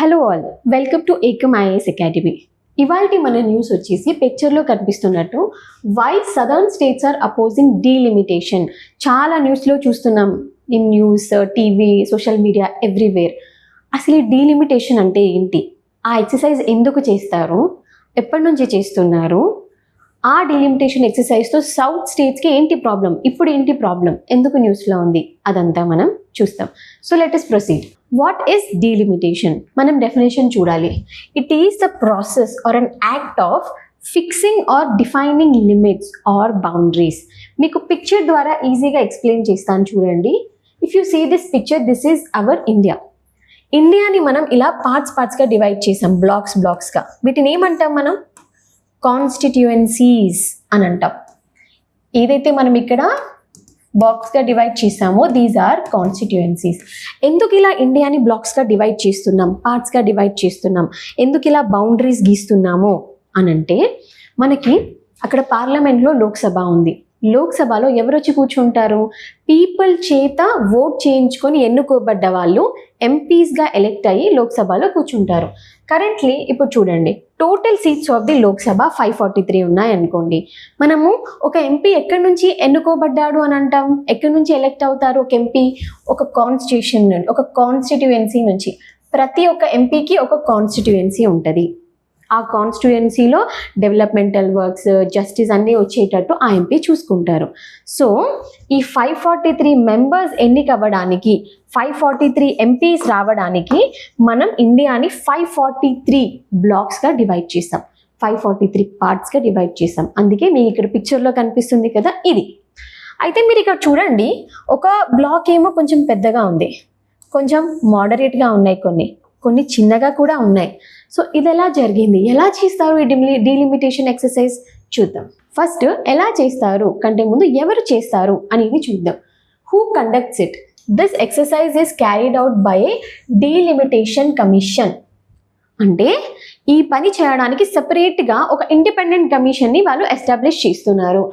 Hello all, welcome to Ekam IAS academy. ఇవాల్టి మన news వచ్చేసి పిక్చర్లో కనిపిస్తున్నట్టు why southern states are opposing delimitation. చాలా న్యూస్లో చూస్తున్నాం, in news, TV, social media, everywhere. అసలు ఈ డీలిమిటేషన్ అంటే ఏంటి, ఆ ఎక్సర్సైజ్ ఎందుకు చేస్తారు, ఎప్పటి నుంచి చేస్తున్నారు, ఆ డీలిమిటేషన్ ఎక్సర్సైజ్తో సౌత్ స్టేట్స్కి ఏంటి ప్రాబ్లం, ఇప్పుడు ఏంటి ప్రాబ్లం, ఎందుకు న్యూస్లో ఉంది, అదంతా మనం చూస్తాం. So let us proceed. What is delimitation? మనం డెఫినేషన్ చూడాలి. It is the process or an act of fixing or defining limits or boundaries. మీకు పిక్చర్ ద్వారా ఈజీగా ఎక్స్ప్లెయిన్ చేస్తాను చూడండి. If you see this picture, this is our India. ఇండియాని మనం ఇలా పార్ట్స్గా డివైడ్ చేసాం, బ్లాక్స్గా. వీటిని ఏమంటాం మనం? కాన్స్టిట్యుయెన్సీస్ అని అంటాం. ఏదైతే మనం ఇక్కడ బాక్స్గా డివైడ్ చేసామో దీస్ ఆర్ కాన్స్టిట్యుయెన్సీస్. ఎందుకు ఇలా ఇండియాని బ్లాక్స్గా డివైడ్ చేస్తున్నాం, పార్ట్స్గా డివైడ్ చేస్తున్నాం, ఎందుకు ఇలా బౌండరీస్ గీస్తున్నాము అనంటే, మనకి అక్కడ పార్లమెంట్లో లోక్సభ ఉంది. లోక్సభలో ఎవరు వచ్చి కూర్చుంటారు? పీపుల్ చేత ఓట్ చేయించుకొని ఎన్నుకోబడ్డ వాళ్ళు ఎంపీస్గా ఎలెక్ట్ అయ్యి లోక్సభలో కూర్చుంటారు. కరెంట్లీ ఇప్పుడు చూడండి, total seats of the Lok Sabha 543 ఉన్నాయి అనుకోండి. మనము ఒక ఎంపీ ఎక్కడి నుంచి ఎన్నుకోబడ్డాడు అని అంటాం, ఎక్కడి నుంచి ఎలెక్ట్ అవుతారు ఒక ఎంపీ? ఒక కాన్స్టిట్యూషన్ నుండి, ఒక కాన్స్టిట్యుయెన్సీ నుంచి. ప్రతి ఒక్క ఎంపీకి ఒక కాన్స్టిట్యుయెన్సీ ఉంటుంది. ఆ కాన్స్టిట్యుయెన్సీలో డెవలప్మెంటల్ వర్క్స్, జస్టిస్ అన్నీ వచ్చేటట్టు ఆ ఎంపీ చూసుకుంటారు. సో ఈ 543 మెంబర్స్ ఎన్నికవ్వడానికి, 543 ఎంపీస్ రావడానికి మనం ఇండియాని 543 బ్లాక్స్గా డివైడ్ చేసాం, 543 పార్ట్స్గా డివైడ్ చేసాం. అందుకే మీకు ఇక్కడ పిక్చర్లో కనిపిస్తుంది కదా ఇది. అయితే మీరు ఇక్కడ చూడండి, ఒక బ్లాక్ ఏమో కొంచెం పెద్దగా ఉంది, కొంచెం మోడరేట్గా ఉన్నాయి, కొన్ని చిన్నగా కూడా ఉన్నాయి. సో ఇది ఎలా జరిగింది, ఎలా చేస్తారు ఈ డీలిమిటేషన్ ఎక్సర్సైజ్ చూద్దాం. ఫస్ట్ ఎలా చేస్తారు కంటే ముందు ఎవరు చేస్తారు అనేది చూద్దాం. Who conducts it? This exercise is carried out by A delimitation commission. అంటే ఈ పని చేయడానికి సెపరేట్గా ఒక ఇండిపెండెంట్ కమిషన్ని వాళ్ళు ఎస్టాబ్లిష్ చేస్తున్నారు.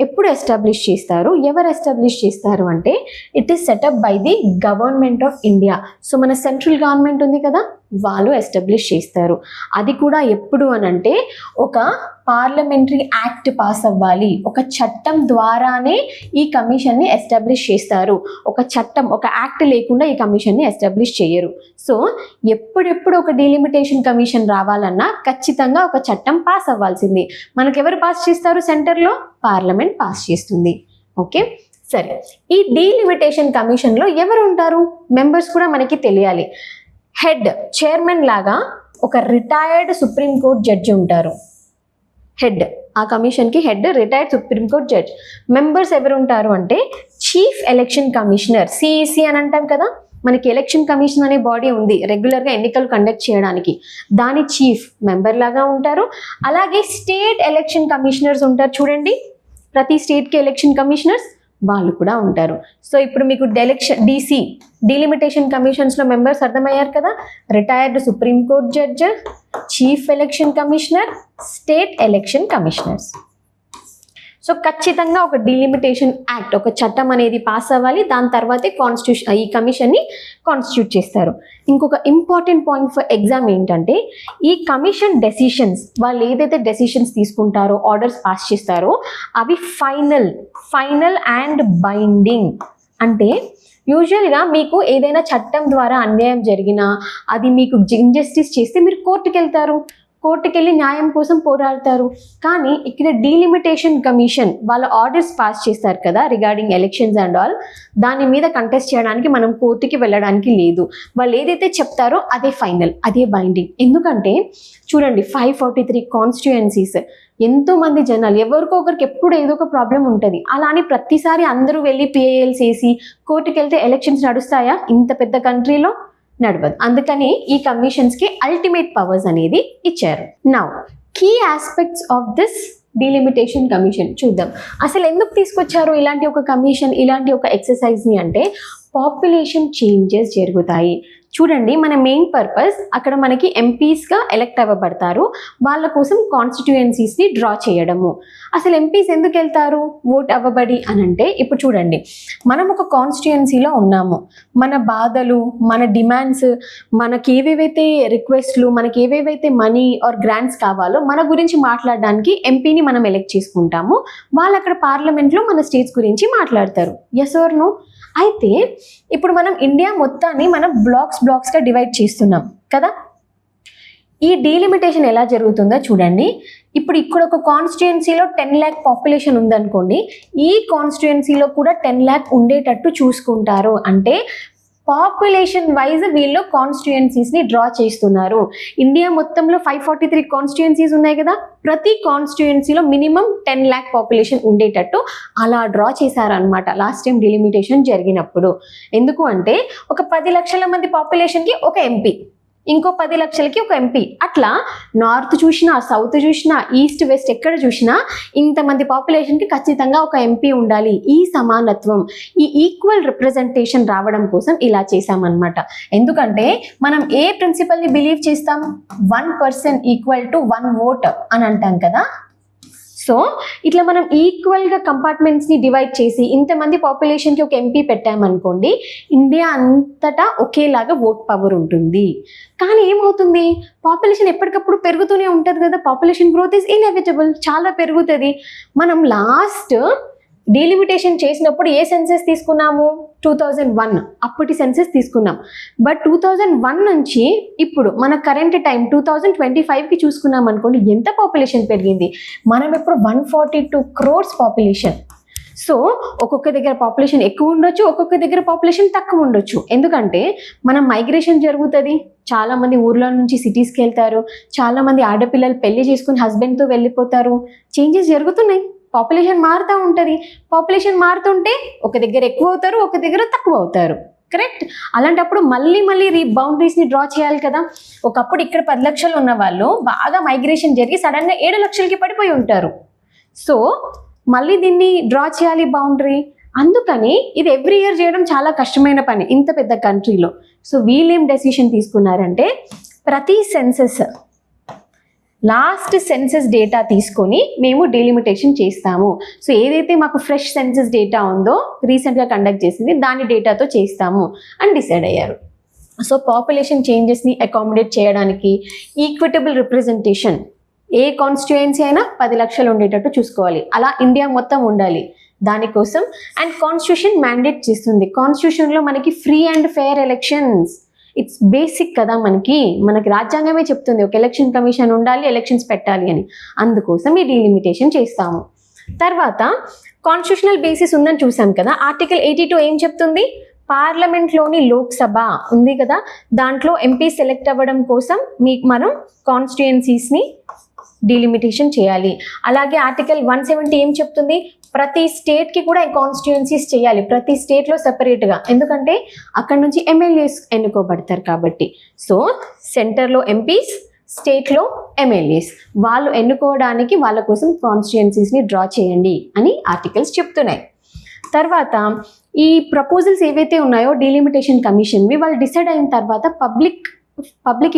ఎప్పుడు ఎస్టాబ్లిష్ చేస్తారు, ఎవరు ఎస్టాబ్లిష్ చేస్తారు అంటే, it is setup by the government of India. So మన సెంట్రల్ గవర్నమెంట్ ఉంది కదా, వాళ్ళు ఎస్టాబ్లిష్ చేస్తారు. అది కూడా ఎప్పుడు అనంటే, ఒక పార్లమెంటరీ యాక్ట్ పాస్ అవ్వాలి, ఒక చట్టం ద్వారానే ఈ కమిషన్ని ఎస్టాబ్లిష్ చేస్తారు. ఒక చట్టం, ఒక యాక్ట్ లేకుండా ఈ కమిషన్ని ఎస్టాబ్లిష్ చేయరు. సో ఎప్పుడెప్పుడు ఒక డీలిమిటేషన్ కమిషన్ రావాలన్నా ఖచ్చితంగా ఒక చట్టం పాస్ అవ్వాల్సింది. మనకు ఎవరు పాస్ చేస్తారు? సెంటర్లో పార్లమెంట్ పాస్ చేస్తుంది. ఓకే, సరే. ఈ డీలిమిటేషన్ కమిషన్లో ఎవరు ఉంటారు? మెంబర్స్ కూడా మనకి తెలియాలి. హెడ్, చైర్మన్ లాగా ఒక రిటైర్డ్ సుప్రీంకోర్టు జడ్జి ఉంటారు. హెడ్, ఆ కమిషన్కి head retired supreme court judge. Members ఎవరు ఉంటారు అంటే, చీఫ్ ఎలక్షన్ కమిషనర్, సిఈసి అని అంటాం కదా. మనకి ఎలక్షన్ కమిషన్ అనే బాడీ ఉంది రెగ్యులర్గా ఎన్నికలు కండక్ట్ చేయడానికి, దాని చీఫ్ మెంబర్ లాగా ఉంటారు. అలాగే స్టేట్ ఎలక్షన్ కమిషనర్స్ ఉంటారు చూడండి, ప్రతి స్టేట్కి ఎలక్షన్ కమిషనర్స్ వాళ్ళు కూడా ఉంటారు. సో ఇప్పుడు మీకు డీసీ, డీలిమిటేషన్ కమిషన్స్లో మెంబర్స్ అర్థమయ్యారు కదా. Retired supreme court judge, chief election commissioner, state election commissioners. So ఖచ్చితంగా ఒక డీలిమిటేషన్ యాక్ట్, ఒక చట్టం అనేది పాస్ అవ్వాలి. దాని తర్వాతే ఈ కమిషన్ని కాన్స్టిట్యూట్ చేస్తారు. ఇంకొక ఇంపార్టెంట్ పాయింట్ ఫర్ ఎగ్జామ్ ఏంటంటే, ఈ కమిషన్ డెసిషన్స్, వాళ్ళు ఏదైతే డెసిషన్స్ తీసుకుంటారో, ఆర్డర్స్ పాస్ చేస్తారో, అవి ఫైనల్ అండ్ బైండింగ్. అంటే యూజువల్గా మీకు ఏదైనా చట్టం ద్వారా అన్యాయం జరిగినా, అది మీకు ఇంజస్టిస్ చేస్తే మీరు కోర్టుకి వెళ్ళి న్యాయం కోసం పోరాడతారు. కానీ ఇక్కడ డీలిమిటేషన్ కమిషన్ వాళ్ళ ఆర్డర్స్ పాస్ చేస్తారు కదా రిగార్డింగ్ ఎలక్షన్స్ అండ్ ఆల్, దాని మీద కంటెస్ట్ చేయడానికి మనం కోర్టుకి వెళ్ళడానికి లేదు. వాళ్ళు ఏదైతే చెప్తారో అదే ఫైనల్, అదే బైండింగ్. ఎందుకంటే చూడండి, 543 కాన్స్టిట్యుయెన్సీస్, ఎంతోమంది జనాలు, ఎవరికొకరికి ఎప్పుడు ఏదో ఒక ప్రాబ్లం ఉంటుంది. అలా అని ప్రతిసారి అందరూ వెళ్ళి పిఏఎల్స్ వేసి కోర్టుకి వెళ్తే ఎలక్షన్స్ నడుస్తాయా? ఇంత పెద్ద కంట్రీలో నడవదు. అందుకని ఈ కమిషన్స్కి అల్టిమేట్ పవర్స్ అనేది ఇచ్చారు. Now key aspects of this delimitation commission చూద్దాం. అసలు ఎందుకు తీసుకొచ్చారు ఇలాంటి ఒక కమిషన్, ఇలాంటి ఒక ఎక్సర్సైజ్ని అంటే, పాపులేషన్ చేంజెస్ జరుగుతాయి. చూడండి, మన మెయిన్ పర్పస్ అక్కడ మనకి ఎంపీస్గా ఎలక్ట్ అవ్వబడతారు, వాళ్ళ కోసం కాన్స్టిట్యుయెన్సీస్ని డ్రా చేయడము. అసలు ఎంపీస్ ఎందుకు వెళ్తారు ఓట్ అవ్వబడి అని అంటే, ఇప్పుడు చూడండి, మనం ఒక కాన్స్టిట్యుయెన్సీలో ఉన్నాము, మన బాధలు, మన డిమాండ్స్, మనకి ఏవేవైతే రిక్వెస్ట్లు, మనకి ఏవేవైతే మనీ ఆర్ గ్రాంట్స్ కావాలో మన గురించి మాట్లాడడానికి ఎంపీని మనం ఎలెక్ట్ చేసుకుంటాము. వాళ్ళు అక్కడ పార్లమెంట్లో మన స్టేట్స్ గురించి మాట్లాడతారు. Yes or no? అయితే ఇప్పుడు మనం ఇండియా మొత్తాన్ని మనం బ్లాక్స్గా డివైడ్ చేస్తున్నాం కదా. ఈ డీలిమిటేషన్ ఎలా జరుగుతుందో చూడండి. ఇప్పుడు ఇక్కడ ఒక కాన్స్టిట్యుయెన్సీలో 10 lakh పాపులేషన్ ఉందనుకోండి, ఈ కాన్స్టిట్యుయెన్సీలో కూడా 10 lakh ఉండేటట్టు చూసుకుంటారు. అంటే పాపులేషన్ వైజ్ వీళ్ళు కాన్స్టిట్యుయెన్సీస్ని డ్రా చేస్తున్నారు. ఇండియా మొత్తంలో 543 కాన్స్టిట్యుయెన్సీస్ ఉన్నాయి కదా, ప్రతి కాన్స్టిట్యుయెన్సీలో మినిమం 10 lakh పాపులేషన్ ఉండేటట్టు అలా డ్రా చేశారనమాట లాస్ట్ టైం డిలిమిటేషన్ జరిగినప్పుడు. ఎందుకు అంటే ఒక 10 లక్షల మంది పాపులేషన్కి ఒక ఎంపీ, ఇంకో 10 లక్షలకి ఒక ఎంపీ, అట్లా నార్త్ చూసినా, సౌత్ చూసినా, ఈస్ట్ వెస్ట్ ఎక్కడ చూసినా ఇంతమంది పాపులేషన్కి ఖచ్చితంగా ఒక ఎంపీ ఉండాలి. ఈ సమానత్వం, ఈ ఈక్వల్ రిప్రజెంటేషన్ రావడం కోసం ఇలా చేశామన్నమాట. ఎందుకంటే మనం ఏ ప్రిన్సిపల్ని బిలీవ్ చేస్తాం, 1 person = 1 vote అని అంటాం కదా. సో ఇట్లా మనం ఈక్వల్గా కంపార్ట్మెంట్స్ని డివైడ్ చేసి ఇంతమంది పాపులేషన్కి ఒక ఎంపీ పెట్టామనుకోండి, ఇండియా అంతటా ఒకేలాగా ఓట్ పవర్ ఉంటుంది. కానీ ఏమవుతుంది, పాపులేషన్ ఎప్పటికప్పుడు పెరుగుతూనే ఉంటుంది కదా, పాపులేషన్ గ్రోత్ ఈజ్ ఇన్ఎవిటబుల్, చాలా పెరుగుతుంది. మనం లాస్ట్ డీలిమిటేషన్ చేసినప్పుడు ఏ సెన్సెస్ తీసుకున్నాము, 2001 అప్పటి సెన్సెస్ తీసుకున్నాం. బట్ 2001 నుంచి ఇప్పుడు మన కరెంట్ టైం 2025కి చూసుకున్నాం అనుకోండి, ఎంత పాపులేషన్ పెరిగింది. మనం ఇప్పుడు 142 crores పాపులేషన్. సో ఒక్కొక్క దగ్గర పాపులేషన్ ఎక్కువ ఉండొచ్చు, ఒక్కొక్క దగ్గర పాపులేషన్ తక్కువ ఉండొచ్చు. ఎందుకంటే మనం మైగ్రేషన్ జరుగుతుంది, చాలామంది ఊర్లో నుంచి సిటీస్కి వెళ్తారు, చాలామంది ఆడపిల్లలు పెళ్లి చేసుకుని హస్బెండ్తో వెళ్ళిపోతారు, చేంజెస్ జరుగుతున్నాయి, పాపులేషన్ మారుతూ ఉంటుంది. పాపులేషన్ మారుతుంటే ఒక దగ్గర ఎక్కువ అవుతారు, ఒక దగ్గర తక్కువ అవుతారు, కరెక్ట్. అలాంటప్పుడు మళ్ళీ బౌండరీస్ని డ్రా చేయాలి కదా. ఒకప్పుడు ఇక్కడ 10 లక్షలు ఉన్న వాళ్ళు బాగా మైగ్రేషన్ జరిగి సడన్గా 7 లక్షలకి పడిపోయి ఉంటారు. సో మళ్ళీ దీన్ని డ్రా చేయాలి బౌండరీ. అందుకని ఇది ఎవ్రీ ఇయర్ చేయడం చాలా కష్టమైన పని ఇంత పెద్ద కంట్రీలో. సో వీళ్ళేం డెసిషన్ తీసుకున్నారంటే, ప్రతి సెన్సెస్ లాస్ట్ సెన్సెస్ డేటా తీసుకొని మేము డీలిమిటేషన్ చేస్తాము. సో ఏదైతే మాకు ఫ్రెష్ సెన్సెస్ డేటా ఉందో రీసెంట్గా కండక్ట్ చేసింది దాని డేటాతో చేస్తాము అని డిసైడ్ అయ్యారు. సో పాపులేషన్ చేంజెస్ని అకామిడేట్ చేయడానికి ఈక్విటబుల్ రిప్రజెంటేషన్, ఏ కాన్స్టిట్యుయెన్సీ అయినా 10 లక్షలు ఉండేటట్టు చూసుకోవాలి, అలా ఇండియా మొత్తం ఉండాలి. దానికోసం అండ్ కాన్స్టిట్యూషన్ మ్యాండేట్ చేస్తుంది. కాన్స్టిట్యూషన్లో మనకి free and fair elections, it's basic కదా, మనకి రాజ్యాంగమే చెప్తుంది ఒక ఎలక్షన్ కమిషన్ ఉండాలి, ఎలక్షన్స్ పెట్టాలి అని. అందుకోసం ఈ డీలిమిటేషన్ చేస్తాము. తర్వాత కాన్స్టిట్యూషనల్ బేసిస్ ఉందని చూసాం కదా. ఆర్టికల్ 82 ఏం చెప్తుంది, పార్లమెంట్లోని లోక్సభ ఉంది కదా, దాంట్లో ఎంపీ సెలెక్ట్ అవ్వడం కోసం మనం కాన్స్టిట్యుయెన్సీస్ని డీలిమిటేషన్ చేయాలి. అలాగే ఆర్టికల్ 170 ఏం చెప్తుంది, ప్రతి స్టేట్కి కూడా కాన్స్టిట్యుయెన్సీస్ చేయాలి, ప్రతి స్టేట్లో సెపరేట్గా, ఎందుకంటే అక్కడ నుంచి ఎమ్మెల్యేస్ ఎన్నుకోబడతారు కాబట్టి. సో సెంటర్లో ఎంపీస్, స్టేట్లో ఎమ్మెల్యేస్, వాళ్ళు ఎన్నుకోవడానికి వాళ్ళ కోసం కాన్స్టిట్యుయెన్సీస్ని డ్రా చేయండి అని ఆర్టికల్స్ చెప్తున్నాయి. తర్వాత ఈ ప్రపోజల్స్ ఏవైతే ఉన్నాయో డీలిమిటేషన్ కమిషన్వి, వాళ్ళు డిసైడ్ అయిన తర్వాత పబ్లిక్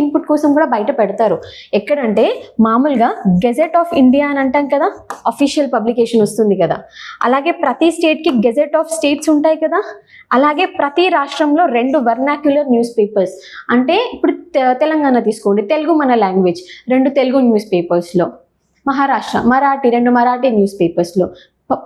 ఇన్పుట్ కోసం కూడా బయట పెడతారు. ఎక్కడంటే మామూలుగా గెజెట్ ఆఫ్ ఇండియా అని అంటాం కదా, అఫీషియల్ పబ్లికేషన్ వస్తుంది కదా. అలాగే ప్రతి స్టేట్కి గెజెట్ ఆఫ్ స్టేట్స్ ఉంటాయి కదా. అలాగే ప్రతి రాష్ట్రంలో 2 వర్నాక్యులర్ న్యూస్ పేపర్స్, అంటే ఇప్పుడు తెలంగాణ తీసుకోండి, తెలుగు మన లాంగ్వేజ్, 2 తెలుగు న్యూస్ పేపర్స్లో, మహారాష్ట్ర మరాఠీ, 2 మరాఠీ న్యూస్ పేపర్స్లో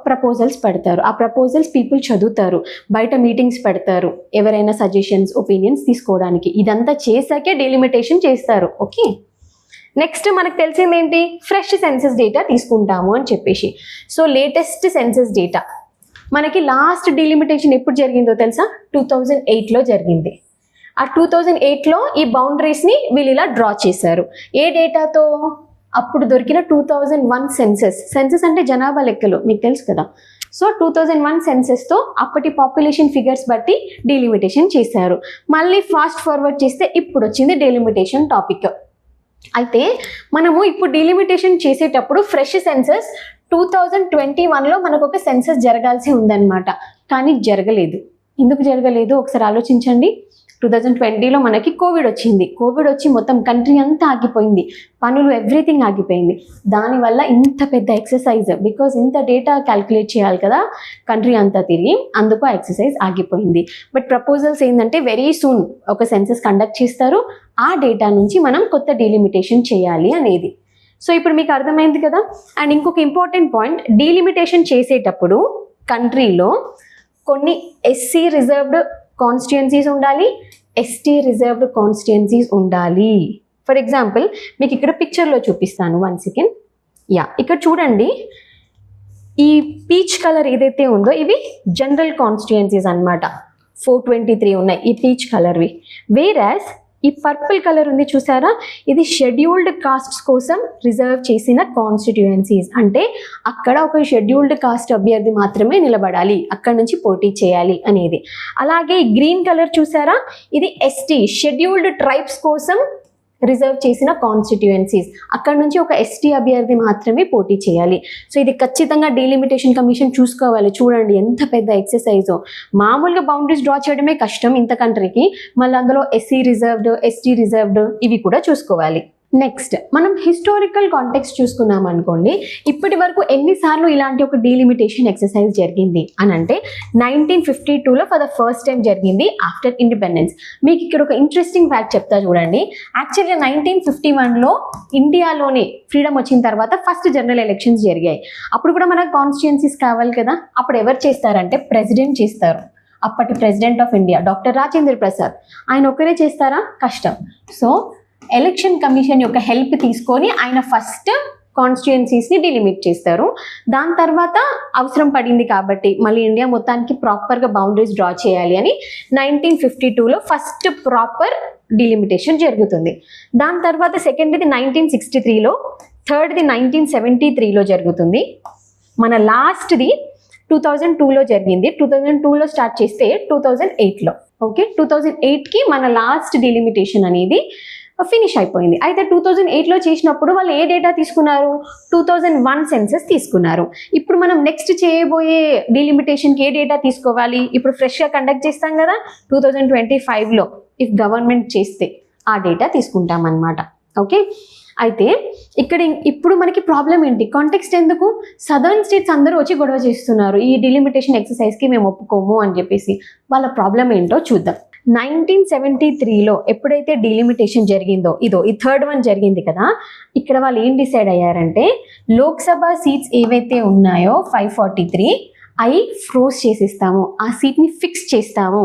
ప్రపోజల్స్ పెడతారు. ఆ ప్రపోజల్స్ పీపుల్ చదువుతారు, బయట మీటింగ్స్ పెడతారు, ఎవరైనా సజెషన్స్, ఒపీనియన్స్ తీసుకోవడానికి. ఇదంతా చేశాకే డీలిమిటేషన్ చేస్తారు. ఓకే, నెక్స్ట్ మనకు తెలిసింది ఏంటి, ఫ్రెష్ సెన్సెస్ డేటా తీసుకుంటాము అని చెప్పేసి. సో లేటెస్ట్ సెన్సెస్ డేటా మనకి లాస్ట్ డీలిమిటేషన్ ఎప్పుడు జరిగిందో తెలుసా, 2008లో జరిగింది. ఆ 2008లో ఈ బౌండరీస్ని వీళ్ళు ఇలా డ్రా చేశారు. ఏ డేటాతో, అప్పుడు దొరికిన 2001 సెన్సెస్ అంటే జనాభా లెక్కలు మీకు తెలుసు కదా. సో 2001 సెన్సెస్తో అప్పటి పాపులేషన్ ఫిగర్స్ బట్టి డీలిమిటేషన్ చేశారు. మళ్ళీ ఫాస్ట్ ఫార్వర్డ్ చేస్తే ఇప్పుడు వచ్చింది డీలిమిటేషన్ టాపిక్. అయితే మనము ఇప్పుడు డీలిమిటేషన్ చేసేటప్పుడు ఫ్రెష్ సెన్సెస్ 2021లో మనకు ఒక సెన్సెస్ జరగాల్సి ఉందన్నమాట, కానీ జరగలేదు. ఎందుకు జరగలేదు ఒకసారి ఆలోచించండి. 2020లో మనకి కోవిడ్ వచ్చి మొత్తం కంట్రీ అంతా ఆగిపోయింది, పనులు ఎవ్రీథింగ్ ఆగిపోయింది. దానివల్ల ఇంత పెద్ద ఎక్సర్సైజ్, బికాజ్ ఇంత డేటా క్యాల్కులేట్ చేయాలి కదా కంట్రీ అంతా తిరిగి, అందుకు ఆ ఎక్సర్సైజ్ ఆగిపోయింది. బట్ ప్రపోజల్స్ ఏంటంటే వెరీ సూన్ ఒక సెన్సస్ కండక్ట్ చేస్తారు, ఆ డేటా నుంచి మనం కొత్త డీలిమిటేషన్ చేయాలి అనేది. సో ఇప్పుడు మీకు అర్థమైంది కదా. అండ్ ఇంకొక ఇంపార్టెంట్ పాయింట్, డీలిమిటేషన్ చేసేటప్పుడు కంట్రీలో కొన్ని ఎస్సీ రిజర్వ్డ్ కాన్స్టిట్యుయెన్సీస్ ఉండాలి, ఎస్టీ రిజర్వ్డ్ కాన్స్టిట్యుయెన్సీస్ ఉండాలి. ఫర్ ఎగ్జాంపుల్ మీకు ఇక్కడ పిక్చర్లో చూపిస్తాను, 1 సెకండ్. ఇక్కడ చూడండి, ఈ పీచ్ కలర్ ఏదైతే ఉందో ఇవి జనరల్ కాన్స్టిట్యుయెన్సీస్ అన్నమాట. 423 ఉన్నాయి ఈ పీచ్ కలర్వి. వేరాస్ ఈ పర్పుల్ కలర్ ఉంది చూసారా, ఇది షెడ్యూల్డ్ కాస్ట్స్ కోసం రిజర్వ్ చేసిన కాన్స్టిట్యుయెన్సీస్. అంటే అక్కడ ఒక షెడ్యూల్డ్ కాస్ట్ అభ్యర్థి మాత్రమే నిలబడాలి, అక్కడ నుంచి పోటీ చేయాలి అనేది. అలాగే గ్రీన్ కలర్ చూసారా, ఇది ఎస్టీ షెడ్యూల్డ్ ట్రైబ్స్ కోసం రిజర్వ్ చేసిన కాన్స్టిట్యుయెన్సీస్, అక్కడ నుంచి ఒక ఎస్టీ అభ్యర్థి మాత్రమే పోటీ చేయాలి. సో ఇది ఖచ్చితంగా డీలిమిటేషన్ కమిషన్ చూసుకోవాలి. చూడండి ఎంత పెద్ద ఎక్సర్సైజో, మామూలుగా బౌండరీస్ డ్రా చేయడమే కష్టం ఇంత కంట్రీకి, మళ్ళీ అందులో ఎస్సీ రిజర్వ్డ్, ఎస్టీ రిజర్వ్డ్ ఇవి కూడా చూసుకోవాలి. నెక్స్ట్ మనం హిస్టారికల్ కాంటెక్స్ట్ చూసుకున్నాం అనుకోండి, ఇప్పటి వరకు ఎన్నిసార్లు ఇలాంటి ఒక డీలిమిటేషన్ ఎక్సర్సైజ్ జరిగింది అని అంటే 1952లో ఫర్ ద ఫస్ట్ టైం జరిగింది ఆఫ్టర్ ఇండిపెండెన్స్. మీకు ఇక్కడ ఒక ఇంట్రెస్టింగ్ ఫ్యాక్ట్ చెప్తా చూడండి. యాక్చువల్గా 1951లో ఇండియాలోనే ఫ్రీడమ్ వచ్చిన తర్వాత ఫస్ట్ జనరల్ ఎలక్షన్స్ జరిగాయి. అప్పుడు కూడా మనకు కాన్స్టిట్యుయెన్సీస్ కావాలి కదా, అప్పుడు ఎవరు చేస్తారంటే ప్రెసిడెంట్ చేస్తారు. అప్పటి president of India doctor Rajendra Prasad, ఆయన ఒక్కరే చేస్తారా, కష్టం. సో ఎలక్షన్ కమిషన్ యొక్క హెల్ప్ తీసుకొని ఆయన ఫస్ట్ కాన్స్టిట్యుయెన్సీస్ని డిలిమిట్ చేస్తారు. దాని తర్వాత అవసరం పడింది కాబట్టి మళ్ళీ ఇండియా మొత్తానికి ప్రాపర్గా బౌండరీస్ డ్రా చేయాలి అని 1952లో ఫస్ట్ ప్రాపర్ డిలిమిటేషన్ జరుగుతుంది. దాని తర్వాత సెకండ్ది 1963లో, థర్డ్ది 1973లో జరుగుతుంది. మన లాస్ట్ది 2002లో జరిగింది. 2002లో స్టార్ట్ చేస్తే 2008లో, ఓకే 2008కి మన లాస్ట్ డిలిమిటేషన్ అనేది ఫినిష్ అయిపోయింది. అయితే 2008లో చేసినప్పుడు వాళ్ళు ఏ డేటా తీసుకున్నారు, 2001 సెన్సస్ తీసుకున్నారు. ఇప్పుడు మనం నెక్స్ట్ చేయబోయే డీలిమిటేషన్కి ఏ డేటా తీసుకోవాలి, ఇప్పుడు ఫ్రెష్గా కండక్ట్ చేస్తాం కదా 2025లో, ఇఫ్ గవర్నమెంట్ చేస్తే ఆ డేటా తీసుకుంటాం అన్నమాట. ఓకే, అయితే ఇక్కడ ఇప్పుడు మనకి ప్రాబ్లం ఏంటి, కాంటెక్స్ట్ ఎందుకు, సదర్న్ స్టేట్స్ అందరూ వచ్చి గొడవ చేస్తున్నారు ఈ డిలిమిటేషన్ ఎక్సర్సైజ్కి మేము ఒప్పుకోము అని చెప్పేసి. వాళ్ళ ప్రాబ్లం ఏంటో చూద్దాం. 1973లో ఎప్పుడైతే డీలిమిటేషన్ జరిగిందో, ఈ థర్డ్ వన్ జరిగింది కదా, ఇక్కడ వాళ్ళు ఏం డిసైడ్ అయ్యారంటే లోక్సభ సీట్స్ ఏవైతే ఉన్నాయో 543 అవి ఫ్రోజ్ చేసిస్తాము, ఆ సీట్ని ఫిక్స్ చేస్తాము,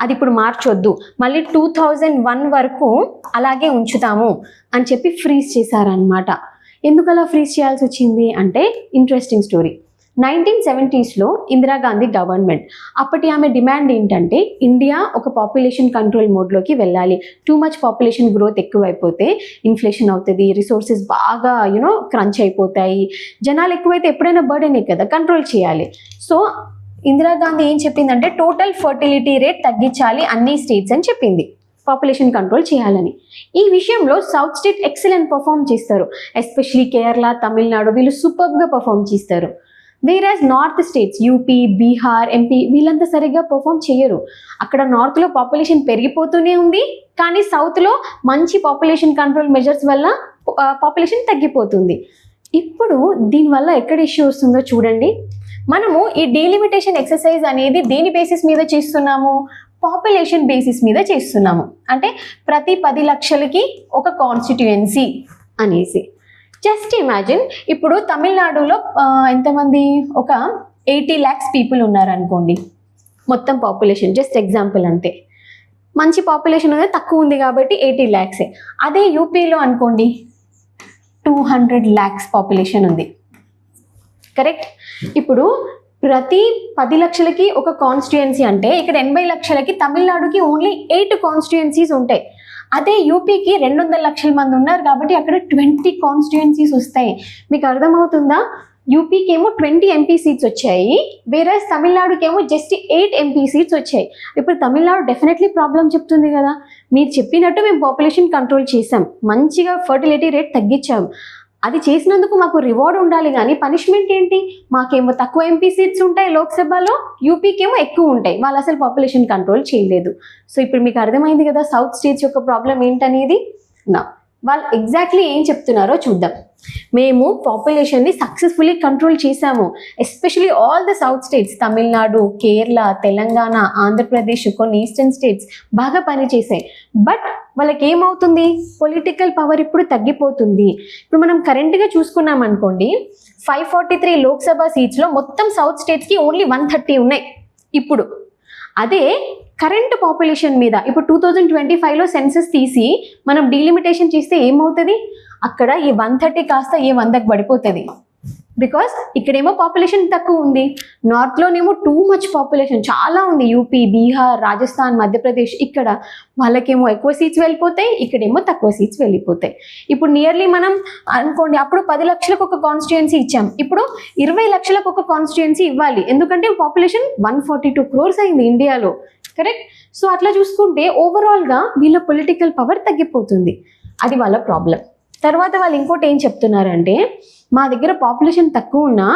అది ఇప్పుడు మార్చొద్దు, మళ్ళీ 2001 వరకు అలాగే ఉంచుతాము అని చెప్పి ఫ్రీజ్ చేశారనమాట. ఎందుకు అలా ఫ్రీజ్ చేయాల్సి వచ్చింది అంటే ఇంట్రెస్టింగ్ స్టోరీ. 1970sలో ఇందిరాగాంధీ గవర్నమెంట్, అప్పటి ఆమె డిమాండ్ ఏంటంటే ఇండియా ఒక పాపులేషన్ కంట్రోల్ మోడ్లోకి వెళ్ళాలి. టూ మచ్ పాపులేషన్ గ్రోత్ ఎక్కువైపోతే ఇన్ఫ్లేషన్ అవుతుంది, రిసోర్సెస్ బాగా క్రంచ్ అయిపోతాయి, జనాలు ఎక్కువైతే ఎప్పుడైనా బర్డెనే కదా, కంట్రోల్ చేయాలి. సో ఇందిరాగాంధీ ఏం చెప్పిందంటే టోటల్ ఫర్టిలిటీ రేట్ తగ్గించాలి అన్ని స్టేట్స్ అని చెప్పింది, పాపులేషన్ కంట్రోల్ చేయాలని. ఈ విషయంలో సౌత్ స్టేట్ ఎక్సలెంట్ పర్ఫామ్ చేస్తారు, ఎస్పెషలీ కేరళ, తమిళనాడు, వీళ్ళు సూపర్గా పర్ఫామ్ చేస్తారు. Whereas north states UP, Bihar, MP వీళ్ళంతా సరిగ్గా పర్ఫామ్ చేయరు. అక్కడ నార్త్లో పాపులేషన్ పెరిగిపోతూనే ఉంది, కానీ సౌత్లో మంచి పాపులేషన్ కంట్రోల్ మెజర్స్ వల్ల పాపులేషన్ తగ్గిపోతుంది. ఇప్పుడు దీనివల్ల ఎక్కడ ఇష్యూ వస్తుందో చూడండి. మనము ఈ డీలిమిటేషన్ ఎక్సర్సైజ్ అనేది దేని బేసిస్ మీద చేస్తున్నాము, పాపులేషన్ బేసిస్ మీద చేస్తున్నాము. అంటే ప్రతి 10 లక్షలకి ఒక కాన్స్టిట్యుయెన్సీ అనేసి. జస్ట్ ఇమాజిన్, ఇప్పుడు తమిళనాడులో ఎంతమంది, ఒక 80 lakhs పీపుల్ ఉన్నారనుకోండి మొత్తం పాపులేషన్, జస్ట్ ఎగ్జాంపుల్ అంతే. మంచి పాపులేషన్ అనేది తక్కువ ఉంది కాబట్టి 80 lakhs. అదే యూపీలో అనుకోండి 200 lakhs పాపులేషన్ ఉంది, కరెక్ట్. ఇప్పుడు ప్రతి 10 లక్షలకి ఒక కాన్స్టిట్యుయెన్సీ అంటే ఇక్కడ 80 లక్షలకి తమిళనాడుకి ఓన్లీ 8 కాన్స్టిట్యుయెన్సీస్ ఉంటాయి. అదే యూపీకి 200 లక్షల మంది ఉన్నారు కాబట్టి అక్కడ 20 కాన్స్టిట్యుయెన్సీస్ వస్తాయి. మీకు అర్థమవుతుందా? యూపీకి ఏమో 20 ఎంపీ సీట్స్ వచ్చాయి, వేరే తమిళనాడుకి ఏమో జస్ట్ 8 ఎంపీ సీట్స్ వచ్చాయి. ఇప్పుడు తమిళనాడు డెఫినెట్లీ ప్రాబ్లం చెప్తుంది కదా, మీరు చెప్పినట్టు మేము పాపులేషన్ కంట్రోల్ చేసాం, మంచిగా ఫర్టిలిటీ రేట్ తగ్గించాం, అది చేసినందుకు మాకు రివార్డ్ ఉండాలి కానీ పనిష్మెంట్ ఏంటి? మాకేమో తక్కువ ఎంపీ సీట్స్ ఉంటాయి లోక్సభలో, యూపీకి ఏమో ఎక్కువ ఉంటాయి. వాళ్ళు అసలు పాపులేషన్ కంట్రోల్ చేయలేదు. సో ఇప్పుడు మీకు అర్థమైంది కదా సౌత్ స్టేట్స్ యొక్క ప్రాబ్లం ఏంటనేది. నా వాళ్ళు ఎగ్జాక్ట్లీ ఏం చెప్తున్నారో చూద్దాం. మేము పాపులేషన్ని సక్సెస్ఫుల్లీ కంట్రోల్ చేశాము. Especially all the south states, Tamil Nadu, Kerala, Telangana, Andhra Pradesh, కొన్ని ఈస్టర్న్ స్టేట్స్ బాగా పనిచేసాయి. బట్ వాళ్ళకి ఏమవుతుంది? పొలిటికల్ పవర్ ఇప్పుడు తగ్గిపోతుంది. ఇప్పుడు మనం కరెంట్గా చూసుకున్నాం అనుకోండి, 543 లోక్సభ సీట్స్లో మొత్తం సౌత్ స్టేట్స్కి ఓన్లీ 130 ఉన్నాయి ఇప్పుడు. అదే కరెంట్ పాపులేషన్ మీద ఇప్పుడు 2025లో సెన్సస్ తీసి మనం డీలిమిటేషన్ చేస్తే ఏమవుతుంది? అక్కడ ఈ 130 కాస్త ఈ 100కి పడిపోతుంది. బికాస్ ఇక్కడేమో పాపులేషన్ తక్కువ ఉంది, నార్త్లోనేమో టూ మచ్ పాపులేషన్ చాలా ఉంది. యూపీ, బీహార్, రాజస్థాన్, మధ్యప్రదేశ్, ఇక్కడ వాళ్ళకేమో ఎక్కువ సీట్స్ వెళ్ళిపోతాయి, ఇక్కడేమో తక్కువ సీట్స్ వెళ్ళిపోతాయి. ఇప్పుడు నియర్లీ మనం అనుకోండి, అప్పుడు 10 లక్షలకు ఒక కాన్స్టిట్యుయెన్సీ ఇచ్చాం, ఇప్పుడు 20 లక్షలకు ఒక కాన్స్టిట్యుయెన్సీ ఇవ్వాలి. ఎందుకంటే పాపులేషన్ 142 crores అయింది ఇండియాలో, కరెక్ట్? సో అట్లా చూసుకుంటే ఓవరాల్గా వీళ్ళ పొలిటికల్ పవర్ తగ్గిపోతుంది. అది వాళ్ళ ప్రాబ్లం. తర్వాత వాళ్ళు ఇంకోటి ఏం చెప్తున్నారంటే, మా దగ్గర పాపులేషన్ తక్కువ ఉన్నా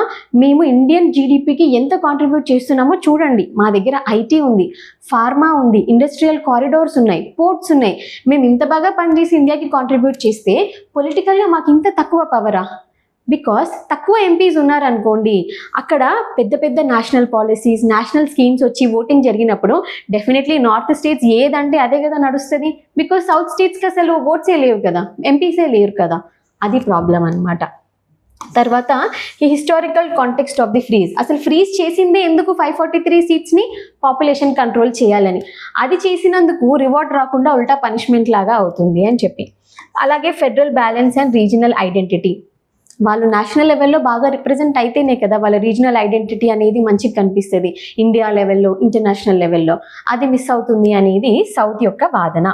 మేము ఇండియన్ జీడిపికి ఎంత కాంట్రిబ్యూట్ చేస్తున్నామో చూడండి. మా దగ్గర ఐటీ ఉంది, ఫార్మా ఉంది, ఇండస్ట్రియల్ కారిడోర్స్ ఉన్నాయి, పోర్ట్స్ ఉన్నాయి. మేము ఇంత బాగా పనిచేసి ఇండియాకి కాంట్రిబ్యూట్ చేస్తే పొలిటికల్గా మాకు ఇంత తక్కువ పవరా? బికాస్ తక్కువ ఎంపీస్ ఉన్నారనుకోండి, అక్కడ పెద్ద పెద్ద నేషనల్ పాలసీస్, నేషనల్ స్కీమ్స్ వచ్చి ఓటింగ్ జరిగినప్పుడు డెఫినెట్లీ నార్త్ స్టేట్స్ ఏదంటే అదే కదా నడుస్తుంది. బికాస్ సౌత్ స్టేట్స్కి అసలు ఓట్సే లేవు కదా, ఎంపీసే లేరు కదా. అది ప్రాబ్లం అన్నమాట. తర్వాత ఈ historical context of the freeze. అసలు ఫ్రీజ్ చేసిందే ఎందుకు? 543 సీట్స్ని పాపులేషన్ కంట్రోల్ చేయాలని. అది చేసినందుకు రివార్డ్ రాకుండా ఉల్టా పనిష్మెంట్ లాగా అవుతుంది అని చెప్పి. అలాగే federal balance and regional identity. వాళ్ళు నేషనల్ లెవెల్లో బాగా రిప్రజెంట్ అయితేనే కదా వాళ్ళ రీజనల్ ఐడెంటిటీ అనేది మంచిగా కనిపిస్తుంది ఇండియా లెవెల్లో, ఇంటర్నేషనల్ లెవెల్లో. అది మిస్ అవుతుంది అనేది సౌత్ యొక్క వాదన.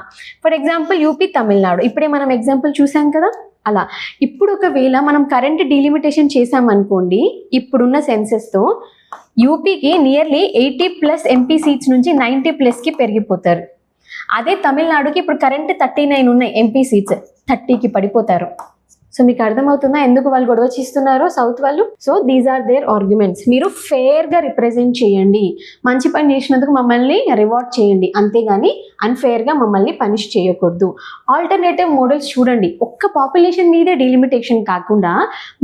ఫర్ ఎగ్జాంపుల్ యూపీ, తమిళనాడు, ఇప్పుడే మనం ఎగ్జాంపుల్ చూసాం కదా. అలా ఇప్పుడు ఒకవేళ మనం కరెంట్ డీలిమిటేషన్ చేసామనుకోండి, ఇప్పుడున్న సెన్సెస్తో యూపీకి నియర్లీ 80+ ఎంపీ సీట్స్ నుంచి 90+కి పెరిగిపోతారు. అదే తమిళనాడుకి ఇప్పుడు కరెంట్ 39 ఉన్నాయి ఎంపీ సీట్స్, 30కి పడిపోతారు. సో మీకు అర్థమవుతుందా ఎందుకు వాళ్ళు గొడవ చేస్తున్నారో సౌత్ వాళ్ళు? So these are their arguments. మీరు ఫేర్గా రిప్రజెంట్ చేయండి, మంచి పని చేసినందుకు మమ్మల్ని రివార్డ్ చేయండి, అంతేగాని అన్ఫేర్గా మమ్మల్ని పనిష్ చేయకూడదు. ఆల్టర్నేటివ్ మోడల్స్ చూడండి. ఒక్క పాపులేషన్ మీదే డీలిమిటేషన్ కాకుండా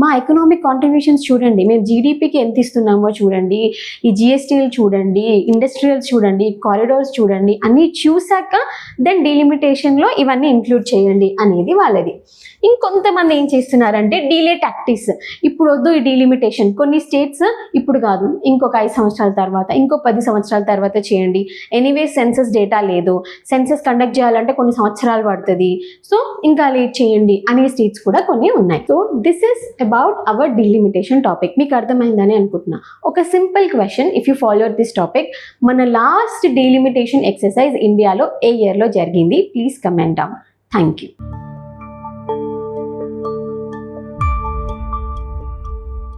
మా ఎకనామిక్ కాంట్రిబ్యూషన్స్ చూడండి, మేము జీడిపికి ఎంత ఇస్తున్నామో చూడండి, ఈ జిఎస్టీలు చూడండి, ఇండస్ట్రియల్స్ చూడండి, కారిడోర్స్ చూడండి, అన్నీ చూసాక దెన్ డీలిమిటేషన్లో ఇవన్నీ ఇంక్లూడ్ చేయండి అనేది వాళ్ళది. ఇంకొంతమంది ఏం చేస్తున్నారంటే డిలే టాక్టిక్స్. ఇప్పుడు వద్దు ఈ డీలిమిటేషన్, కొన్ని స్టేట్స్ ఇప్పుడు కాదు ఇంకొక 5 సంవత్సరాల తర్వాత, ఇంకో 10 సంవత్సరాల తర్వాత చేయండి, ఎనీవే సెన్సస్ డేటా లేదు, సెన్సస్ కండక్ట్ చేయాలంటే కొన్ని సంవత్సరాలు పడుతుంది, సో ఇంకా లేట్ చేయండి అనే స్టేట్స్ కూడా కొన్ని ఉన్నాయి. So this is about our delimitation topic. మీకు అర్థమైందని అనుకుంటున్నా. ఒక simple question, if you follow this topic, మన లాస్ట్ డీలిమిటేషన్ ఎక్సర్సైజ్ ఇండియాలో ఏ ఇయర్లో జరిగింది? Please comment down. Thank you.